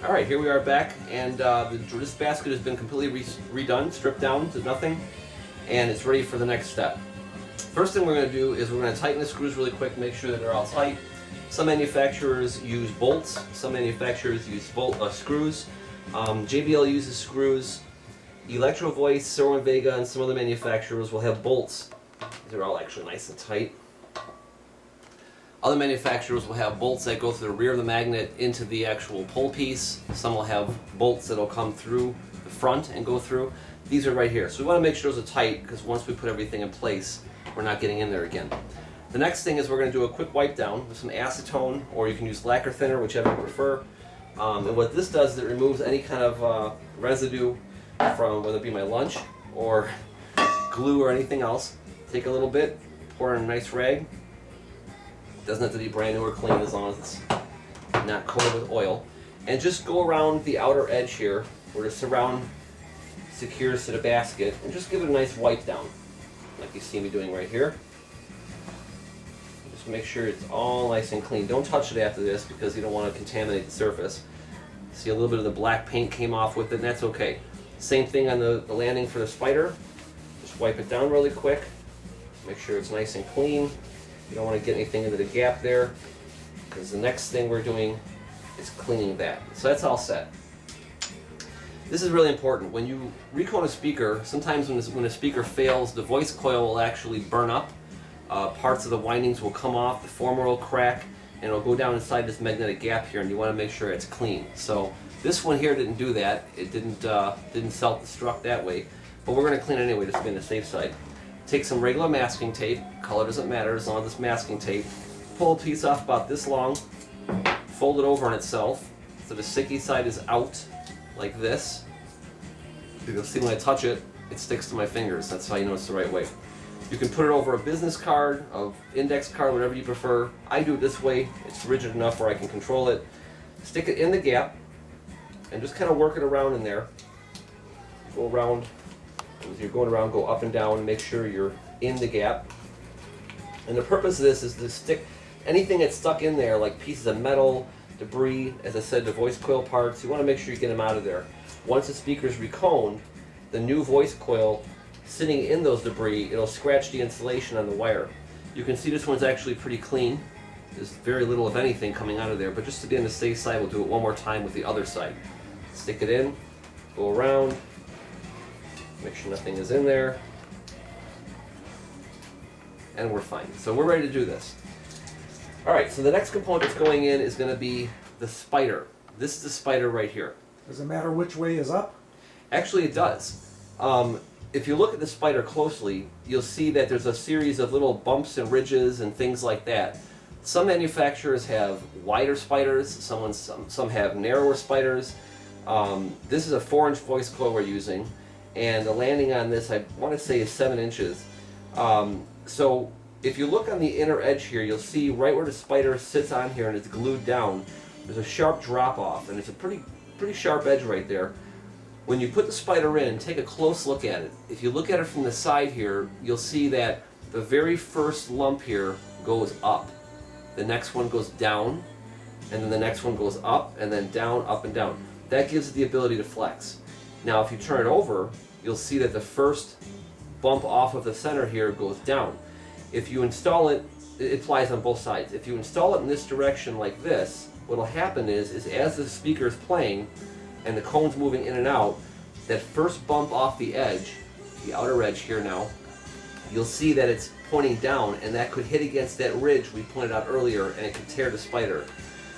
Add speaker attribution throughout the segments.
Speaker 1: Alright, here we are back, and this basket has been completely redone, stripped down to nothing, and it's ready for the next step. First thing we're going to do is we're going to tighten the screws really quick, make sure that they're all tight. Some manufacturers use bolts, some manufacturers use screws. JBL uses screws. Electro Voice, Servo & Vega, and some other manufacturers will have bolts. They're all actually nice and tight. Other manufacturers will have bolts that go through the rear of the magnet into the actual pull piece. Some will have bolts that will come through the front and go through. These are right here. So we want to make sure those are tight because once we put everything in place, we're not getting in there again. The next thing is we're going to do a quick wipe down with some acetone, or you can use lacquer thinner, whichever you prefer. And what this does is it removes any kind of residue from whether it be my lunch or glue or anything else. Take a little bit, pour in a nice rag. Doesn't have to be brand new or clean as long as it's not coated with oil. And just go around the outer edge here where the surround secures to the basket and just give it a nice wipe down like you see me doing right here. Just make sure it's all nice and clean. Don't touch it after this because you don't want to contaminate the surface. See a little bit of the black paint came off with it, and that's okay. Same thing on the landing for the spider. Just wipe it down really quick. Make sure it's nice and clean. You don't want to get anything into the gap there, because the next thing we're doing is cleaning that. So that's all set. This is really important. When you recone a speaker, sometimes when a speaker fails, the voice coil will actually burn up. Parts of the windings will come off, the former will crack, and it'll go down inside this magnetic gap here, and you want to make sure it's clean. So this one here didn't do that. It didn't self-destruct that way, but we're going to clean it anyway just to be on the safe side. Take some regular masking tape, color doesn't matter as long as it's masking tape. Pull a piece off about this long, fold it over on itself so the sticky side is out like this. You'll see when I touch it, it sticks to my fingers. That's how you know it's the right way. You can put it over a business card, an index card, whatever you prefer. I do it this way. It's rigid enough where I can control it. Stick it in the gap and just kind of work it around in there. Go around. As you're going around, go up and down, make sure you're in the gap. And the purpose of this is to stick anything that's stuck in there, like pieces of metal, debris, as I said, the voice coil parts. You want to make sure you get them out of there. Once the speaker's reconed, the new voice coil sitting in those debris, it'll scratch the insulation on the wire. You can see this one's actually pretty clean. There's very little, if anything, coming out of there. But just to be on the safe side, we'll do it one more time with the other side. Stick it in, go around. Make sure nothing is in there, and we're fine. So we're ready to do this. Alright, so the next component that's going in is going to be the spider. This is the spider right here.
Speaker 2: Does it matter which way is up?
Speaker 1: Actually it does. If you look at the spider closely, you'll see that there's a series of little bumps and ridges and things like that. Some manufacturers have wider spiders, some have narrower spiders. This is a 4-inch voice coil we're using. And the landing on this, I want to say, is 7 inches. So if you look on the inner edge here, you'll see right where the spider sits on here and it's glued down, there's a sharp drop off, and it's a pretty sharp edge right there. When you put the spider in, take a close look at it. If you look at it from the side here, you'll see that the very first lump here goes up. The next one goes down, and then the next one goes up, and then down, up, and down. That gives it the ability to flex. Now if you turn it over, you'll see that the first bump off of the center here goes down. If you install it, it flies on both sides. If you install it in this direction like this, what'll happen is as the speaker is playing and the cone's moving in and out, that first bump off the edge, the outer edge here now, you'll see that it's pointing down, and that could hit against that ridge we pointed out earlier, and it could tear the spider.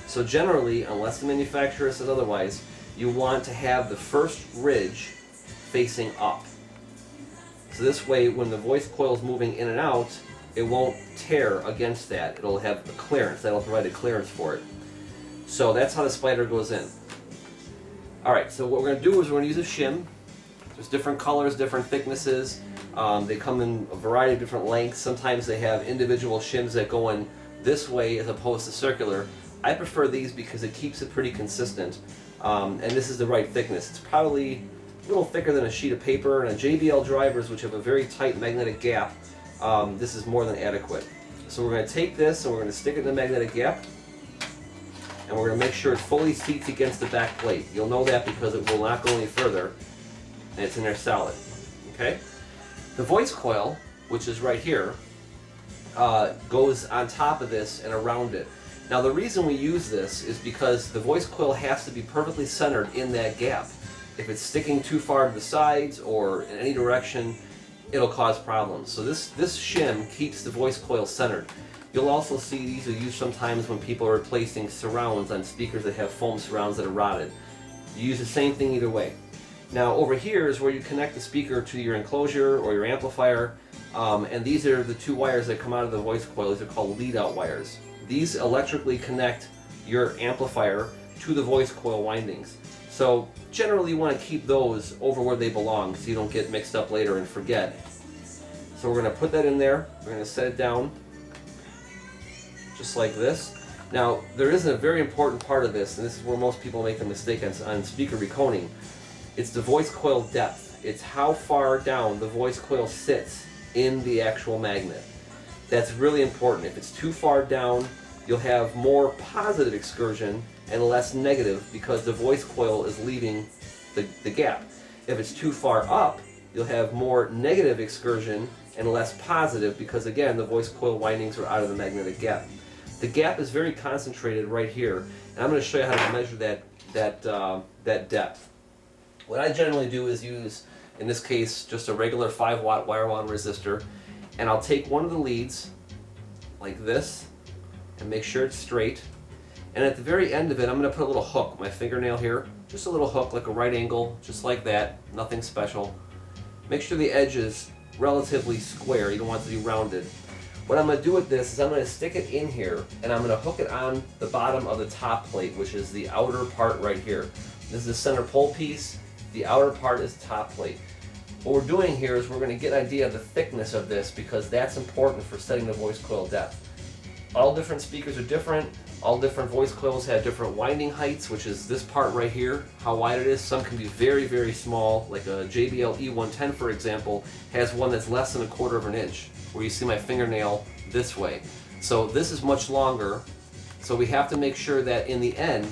Speaker 1: So generally, unless the manufacturer says otherwise, you want to have the first ridge facing up. So this way, when the voice coil is moving in and out, it won't tear against that. It'll have a clearance. That'll provide a clearance for it. So that's how the spider goes in. Alright, so what we're going to do is we're going to use a shim. There's different colors, different thicknesses. They come in a variety of different lengths. Sometimes they have individual shims that go in this way as opposed to circular. I prefer these because it keeps it pretty consistent. And this is the right thickness. It's probably a little thicker than a sheet of paper, and on JBL drivers, which have a very tight magnetic gap, this is more than adequate. So we're going to take this and we're going to stick it in the magnetic gap, and we're going to make sure it fully seats against the back plate. You'll know that because it will not go any further, and it's in there solid. Okay? The voice coil, which is right here, goes on top of this and around it. Now the reason we use this is because the voice coil has to be perfectly centered in that gap. If it's sticking too far to the sides or in any direction, it'll cause problems. So this shim keeps the voice coil centered. You'll also see these are used sometimes when people are replacing surrounds on speakers that have foam surrounds that are rotted. You use the same thing either way. Now over here is where you connect the speaker to your enclosure or your amplifier, and these are the two wires that come out of the voice coil. These are called lead-out wires. These electrically connect your amplifier to the voice coil windings. So generally you want to keep those over where they belong so you don't get mixed up later and forget. So we're going to put that in there. We're going to set it down just like this. Now there is a very important part of this, and this is where most people make a mistake on speaker reconing. It's the voice coil depth. It's how far down the voice coil sits in the actual magnet. That's really important. If it's too far down, you'll have more positive excursion and less negative because the voice coil is leaving the gap. If it's too far up, you'll have more negative excursion and less positive because, again, the voice coil windings are out of the magnetic gap. The gap is very concentrated right here, and I'm going to show you how to measure that depth. What I generally do is use, in this case, just a regular 5-watt wire-wound resistor, and I'll take one of the leads like this and make sure it's straight. And at the very end of it, I'm going to put a little hook, my fingernail here, just a little hook like a right angle, just like that, nothing special. Make sure the edge is relatively square, you don't want it to be rounded. What I'm going to do with this is I'm going to stick it in here and I'm going to hook it on the bottom of the top plate, which is the outer part right here. This is the center pole piece, the outer part is the top plate. What we're doing here is we're going to get an idea of the thickness of this because that's important for setting the voice coil depth. All different speakers are different. All different voice coils have different winding heights, which is this part right here, how wide it is. Some can be very, very small, like a JBL E110, for example, has one that's less than 1/4 of an inch, where you see my fingernail this way. So this is much longer, so we have to make sure that in the end,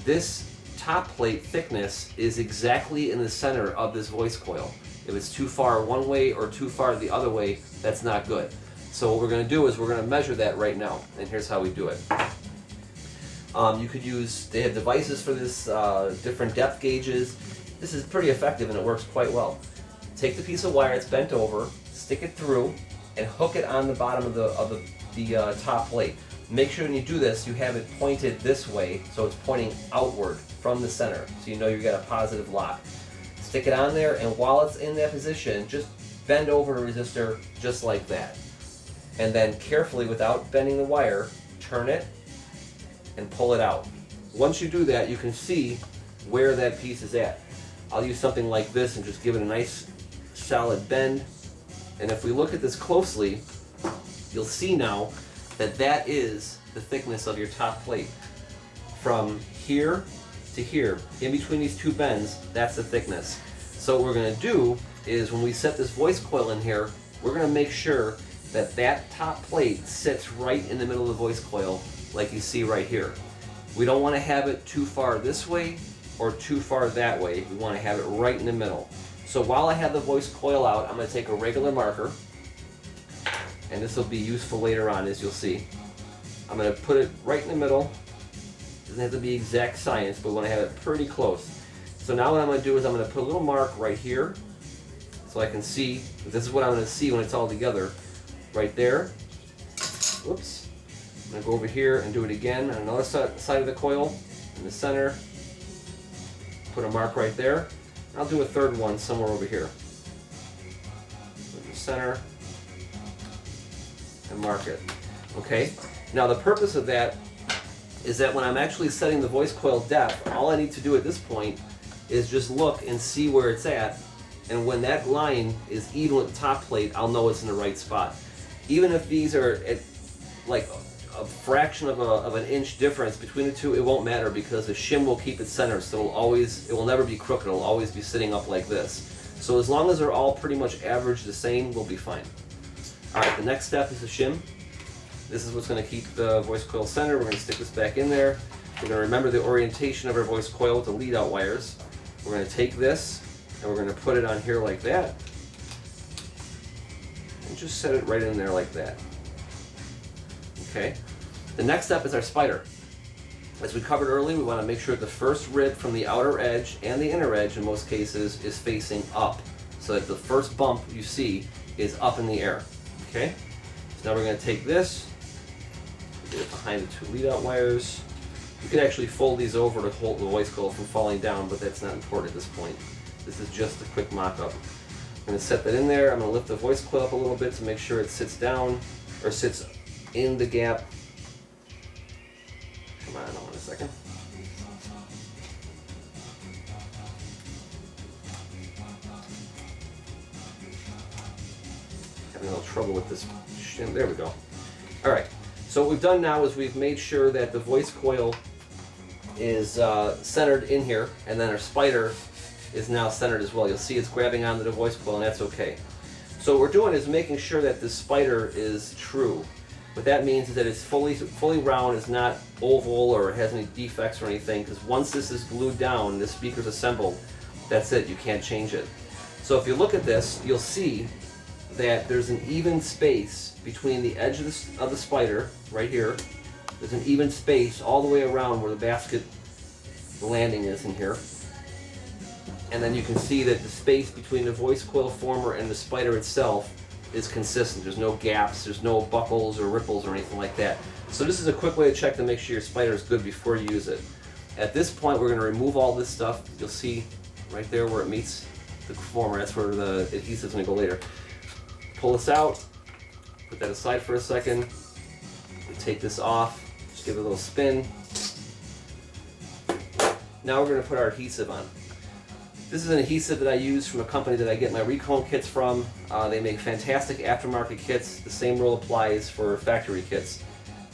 Speaker 1: this top plate thickness is exactly in the center of this voice coil. If it's too far one way or too far the other way, that's not good. So what we're going to do is we're going to measure that right now, and here's how we do it. You could use, they have devices for this, different depth gauges. This is pretty effective and it works quite well. Take the piece of wire that's bent over, stick it through, and hook it on the bottom of the top plate. Make sure when you do this, you have it pointed this way, so it's pointing outward from the center, so you know you've got a positive lock. Stick it on there, and while it's in that position, just bend over the resistor just like that. And then carefully, without bending the wire, turn it and pull it out. Once you do that, you can see where that piece is at. I'll use something like this and just give it a nice solid bend. And if we look at this closely, you'll see now that that is the thickness of your top plate. From here to here, in between these two bends, that's the thickness. So what we're going to do is when we set this voice coil in here, we're going to make sure that that top plate sits right in the middle of the voice coil, like you see right here. We don't want to have it too far this way or too far that way. We want to have it right in the middle. So while I have the voice coil out, I'm going to take a regular marker, and this will be useful later on, as you'll see. I'm going to put it right in the middle. Doesn't have to be exact science, but we want to have it pretty close. So now what I'm going to do is I'm going to put a little mark right here so I can see. This is what I'm going to see when it's all together. Right there. Whoops. I'm going to go over here and do it again on another side of the coil in the center. Put a mark right there. I'll do a third one somewhere over here. In the center and mark it. Okay? Now the purpose of that is that when I'm actually setting the voice coil depth, all I need to do at this point is just look and see where it's at, and when that line is even with the top plate, I'll know it's in the right spot. Even if these are at like a fraction of an inch difference between the two, it won't matter because the shim will keep it centered, so it will never be crooked, it'll always be sitting up like this. So as long as they're all pretty much average the same, we'll be fine. Alright, the next step is the shim. This is what's going to keep the voice coil centered. We're going to stick this back in there. We're going to remember the orientation of our voice coil with the lead out wires. We're going to take this and we're going to put it on here like that. And just set it right in there like that. Okay. The next step is our spider. As we covered earlier, we want to make sure the first rib from the outer edge and the inner edge in most cases is facing up, so that the first bump you see is up in the air. Okay? So now we're going to take this, get it behind the two lead out wires. You can actually fold these over to hold the voice coil from falling down, but that's not important at this point. This is just a quick mock-up. I'm going to set that in there. I'm going to lift the voice coil up a little bit to make sure it sits down, or sits in the gap. Come on, hold on a second. Having a little trouble with this. There we go. All right. So what we've done now is we've made sure that the voice coil is centered in here, and then our spider is now centered as well. You'll see it's grabbing onto the voice coil, and that's okay. So what we're doing is making sure that this spider is true. What that means is that it's fully round, it's not oval or has any defects or anything, because once this is glued down, this speaker's assembled, that's it, you can't change it. So if you look at this, you'll see that there's an even space between the edge of the spider, right here. There's an even space all the way around where the basket, the landing is in here. And then you can see that the space between the voice coil former and the spider itself is consistent. There's no gaps, there's no buckles or ripples or anything like that. So this is a quick way to check to make sure your spider is good before you use it. At this point, we're going to remove all this stuff. You'll see right there where it meets the former. That's where the adhesive's going to go later. Pull this out, put that aside for a second. We take this off, just give it a little spin. Now we're going to put our adhesive on. This is an adhesive that I use from a company that I get my recone kits from. They make fantastic aftermarket kits. The same rule applies for factory kits.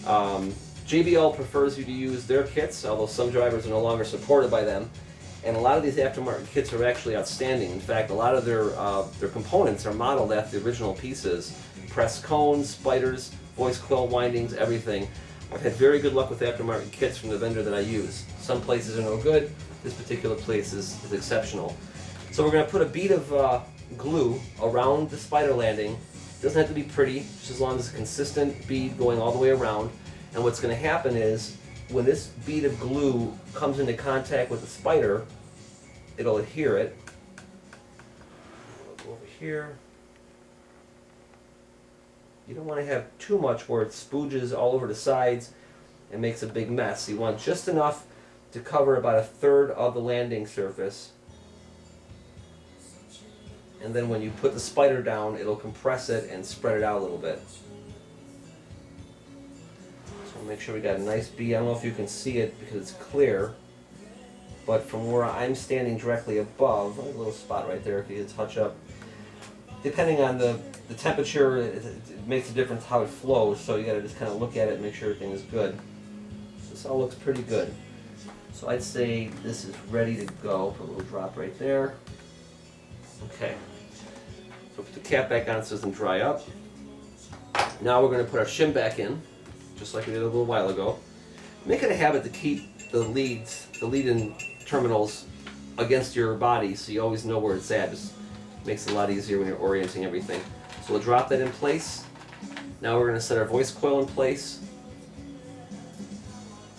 Speaker 1: JBL prefers you to use their kits, although some drivers are no longer supported by them. And a lot of these aftermarket kits are actually outstanding. In fact, a lot of their components are modeled after the original pieces. Press cones, spiders, voice coil windings, everything. I've had very good luck with aftermarket kits from the vendor that I use. Some places are no good. This particular place is exceptional. So we're going to put a bead of glue around the spider landing. It doesn't have to be pretty, just as long as it's a consistent bead going all the way around. And what's going to happen is, when this bead of glue comes into contact with the spider, it'll adhere it. We'll go over here. You don't want to have too much where it spooges all over the sides and makes a big mess. You want just enough to cover about 1/3 of the landing surface. And then when you put the spider down, it'll compress it and spread it out a little bit. So make sure we got a nice bead. I don't know if you can see it because it's clear, but from where I'm standing directly above, a little spot right there if you touch up. Depending on the temperature, it makes a difference how it flows, so you got to just kind of look at it and make sure everything is good. This all looks pretty good. So I'd say this is ready to go. Put a little drop right there. Okay. So put the cap back on so it doesn't dry up. Now we're going to put our shim back in, just like we did a little while ago. Make it a habit to keep the lead-in terminals against your body so you always know where it's at. Just makes it a lot easier when you're orienting everything. So we'll drop that in place. Now we're going to set our voice coil in place.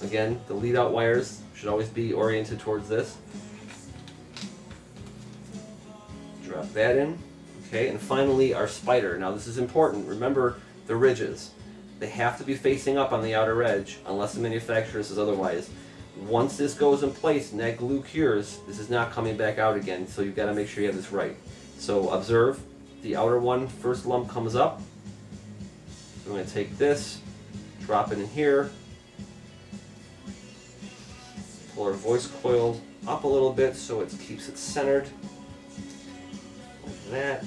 Speaker 1: Again, the lead-out wires should always be oriented towards this. Drop that in. Okay, and finally our spider. Now this is important. Remember the ridges. They have to be facing up on the outer edge unless the manufacturer says otherwise. Once this goes in place and that glue cures, this is not coming back out again, so you've got to make sure you have this right. So observe, the outer one, first lump comes up. So I'm going to take this, drop it in here, pull our voice coil up a little bit so it keeps it centered, like that.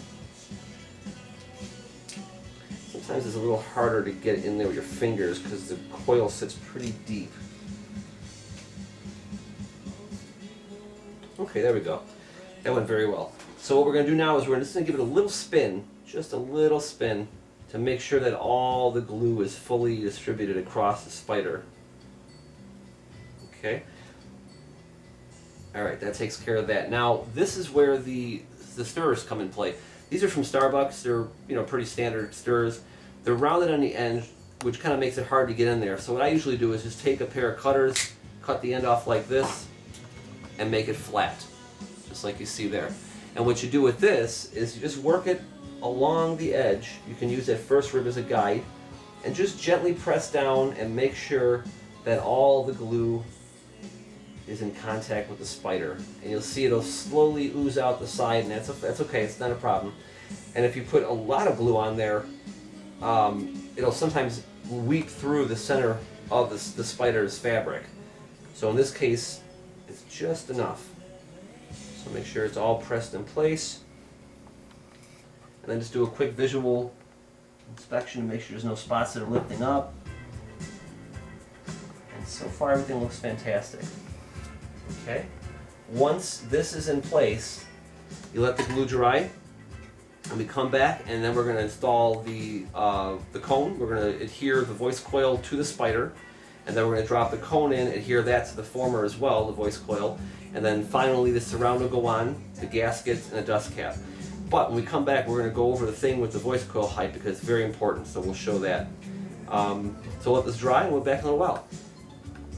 Speaker 1: Sometimes it's a little harder to get in there with your fingers because the coil sits pretty deep. Okay, there we go. That went very well. So what we're going to do now is we're just going to give it a little spin, just a little spin, to make sure that all the glue is fully distributed across the spider. Okay. All right, that takes care of that. Now this is where the stirrers come in play. These are from Starbucks. They're pretty standard stirrers. They're rounded on the end, which kind of makes it hard to get in there. So what I usually do is just take a pair of cutters, cut the end off like this, and make it flat, just like you see there. And what you do with this is you just work it along the edge. You can use that first rib as a guide, and just gently press down and make sure that all the glue is in contact with the spider. And you'll see it'll slowly ooze out the side, and that's okay, it's not a problem. And if you put a lot of glue on there, it'll sometimes weep through the center of the spider's fabric. So in this case, it's just enough. So make sure it's all pressed in place. And then just do a quick visual inspection to make sure there's no spots that are lifting up. And so far everything looks fantastic. Okay? Once this is in place, you let the glue dry, and we come back, and then we're going to install the cone. We're going to adhere the voice coil to the spider, and then we're going to drop the cone in, adhere that to the former as well, the voice coil, and then finally the surround will go on, the gaskets, and a dust cap. But when we come back, we're going to go over the thing with the voice coil height because it's very important, so we'll show that. So let this dry, and we'll be back in a little while.